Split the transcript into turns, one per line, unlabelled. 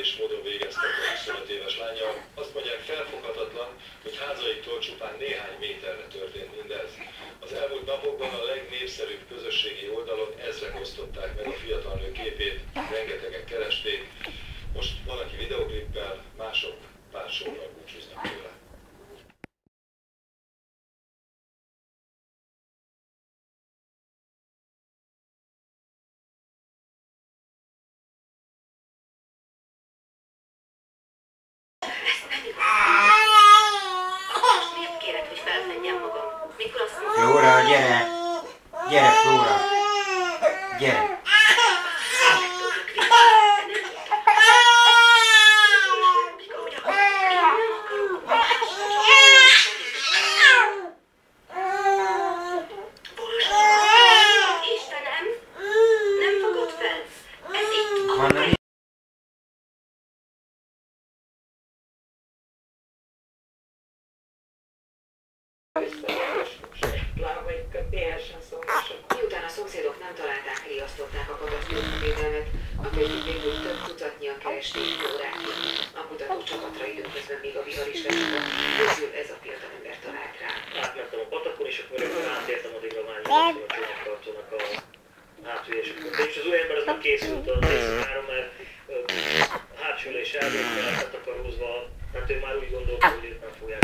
brutális módon végeztek a 25 éves lánnyal. Azt mondják, felfoghatatlan, hogy házaiktól csupán néhány méterre történt mindez. Az elmúlt napokban a legnépszerűbb közösségi oldalon ezrek osztották meg a fiatal nő képét, rengetegen keresték. Most van, aki videoklippel, mások pár sorral búcsúznak tőle.
Miért kéred, hogy felfedjem magam? Mikor azt mondom...
Flóra, gyere! Gyere, Flóra! Gyere!
Istenem! Nem fogod fel! Ez itt!
Vannak
Miután a szomszédok nem találták, riasztották a katasztrófavédelmet, a között végül több tucatnyian keresték órákig. A kutatócsapatra időközben még a vihar is lehetett, közül ez a fiatalember talált rá.
Átmentem a patakon, és akkor rögtön átértem addigra már a csónaktartónak a hátülésükön. És az új ember az nem készült az éjszakára, mert a hátsülés elvétel letakarózva, mert ő már úgy gondolta, hogy őt nem fogják